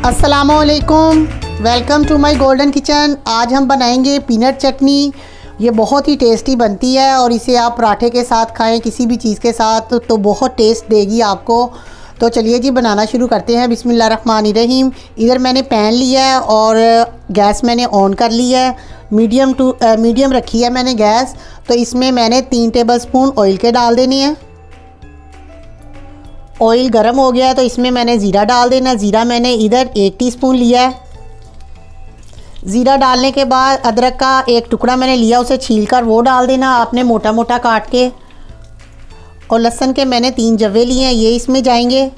अस्सलामुअलैकुम, welcome to my golden kitchen. आज हम बनाएंगे पीनट चटनी। ये बहुत ही टेस्टी बनती है और इसे आप पराठे के साथ खाएं, किसी भी चीज़ के साथ, तो बहुत टेस्ट देगी आपको। तो चलिए जी बनाना शुरू करते हैं। बिस्मिल्लाहिर्रहमानिर्रहीम। इधर मैंने पैन लिया है और गैस मैंने ऑन कर लिया है। मीडियम रखी है मैंने गैस। तो इसमें मैंने 3 टेबलस्पून ऑयल के डाल देने हैं। ऑयल गर्म हो गया है तो इसमें मैंने ज़ीरा डाल देना। ज़ीरा मैंने इधर 1 टीस्पून लिया है। ज़ीरा डालने के बाद अदरक का एक टुकड़ा मैंने लिया, उसे छीलकर वो डाल देना आपने मोटा मोटा काट के। और लहसुन के मैंने 3 जवे लिए हैं, ये इसमें जाएंगे।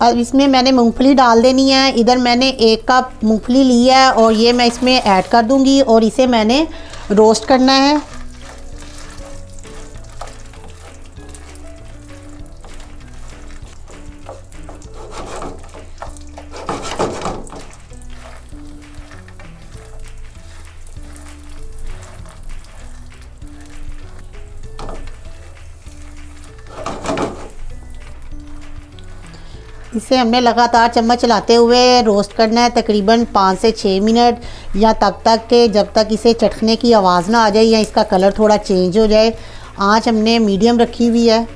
अब इसमें मैंने मूंगफली डाल देनी है। इधर मैंने 1 कप मूंगफली ली है और ये मैं इसमें ऐड कर दूंगी और इसे मैंने रोस्ट करना है। इसे हमने लगातार चम्मच चलाते हुए रोस्ट करना है तकरीबन 5 से 6 मिनट, या तब तक के जब तक इसे चटकने की आवाज़ ना आ जाए या इसका कलर थोड़ा चेंज हो जाए। आंच हमने मीडियम रखी हुई है।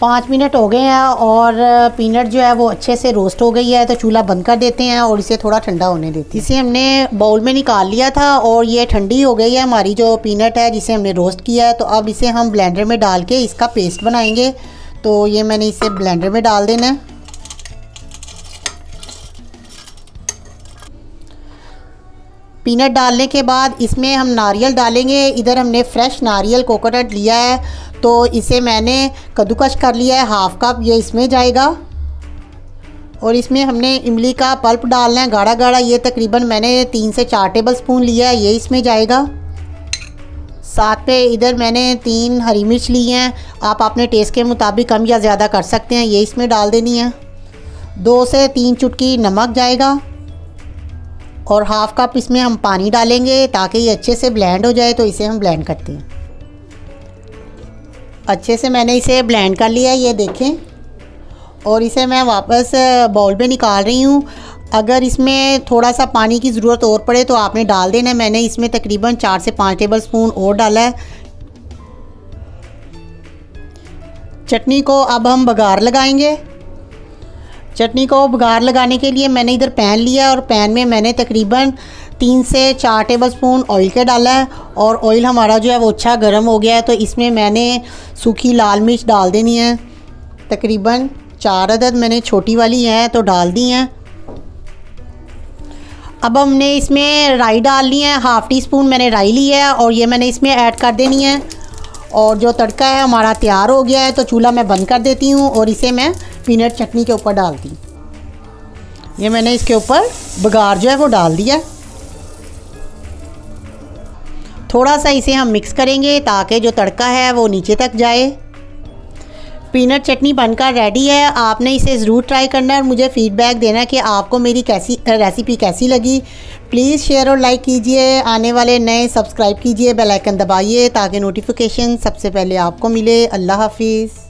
5 मिनट हो गए हैं और पीनट जो है वो अच्छे से रोस्ट हो गई है। तो चूल्हा बंद कर देते हैं और इसे थोड़ा ठंडा होने देते हैं। इसे हमने बाउल में निकाल लिया था और ये ठंडी हो गई है हमारी जो पीनट है जिसे हमने रोस्ट किया है। तो अब इसे हम ब्लेंडर में डाल के इसका पेस्ट बनाएंगे। तो ये मैंने इसे ब्लेंडर में डाल देना है। पीनट डालने के बाद इसमें हम नारियल डालेंगे। इधर हमने फ्रेश नारियल कोकोनट लिया है तो इसे मैंने कद्दूकस कर लिया है, 1/2 कप ये इसमें जाएगा। और इसमें हमने इमली का पल्प डालना है गाढ़ा गाढ़ा, ये तकरीबन मैंने 3 से 4 टेबलस्पून लिया है, ये इसमें जाएगा। साथ पे इधर मैंने 3 हरी मिर्च ली हैं, आप अपने टेस्ट के मुताबिक कम या ज़्यादा कर सकते हैं, ये इसमें डाल देनी है। 2 से 3 चुटकी नमक जाएगा और 1/2 कप इसमें हम पानी डालेंगे ताकि ये अच्छे से ब्लेंड हो जाए। तो इसे हम ब्लेंड करते हैं। अच्छे से मैंने इसे ब्लेंड कर लिया है, ये देखें। और इसे मैं वापस बाउल में निकाल रही हूँ। अगर इसमें थोड़ा सा पानी की ज़रूरत और पड़े तो आपने डाल देना है। मैंने इसमें तकरीबन 4 से 5 टेबलस्पून और डाला है। चटनी को अब हम बघार लगाएंगे। चटनी को बघार लगाने के लिए मैंने इधर पैन लिया और पैन में मैंने तकरीबन 3 से 4 टेबलस्पून ऑयल के डाला है। और ऑयल हमारा जो है वो अच्छा गर्म हो गया है। तो इसमें मैंने सूखी लाल मिर्च डाल देनी है, तकरीबन 4 अदद मैंने छोटी वाली हैं तो डाल दी हैं। अब हमने इसमें राई डालनी है, 1/2 टीस्पून मैंने राई ली है और ये मैंने इसमें ऐड कर देनी है। और जो तड़का है हमारा तैयार हो गया है। तो चूल्हा मैं बंद कर देती हूँ और इसे मैं पीनट चटनी के ऊपर डालती हूँ। ये मैंने इसके ऊपर बघार जो है वो डाल दिया। थोड़ा सा इसे हम मिक्स करेंगे ताकि जो तड़का है वो नीचे तक जाए। पीनट चटनी बनकर रेडी है। आपने इसे ज़रूर ट्राई करना है और मुझे फ़ीडबैक देना कि आपको मेरी रेसिपी कैसी लगी। प्लीज़ शेयर और लाइक कीजिए। आने वाले नए सब्सक्राइब कीजिए, बेल आइकन दबाइए ताकि नोटिफिकेशन सबसे पहले आपको मिले। अल्लाह हाफिज़।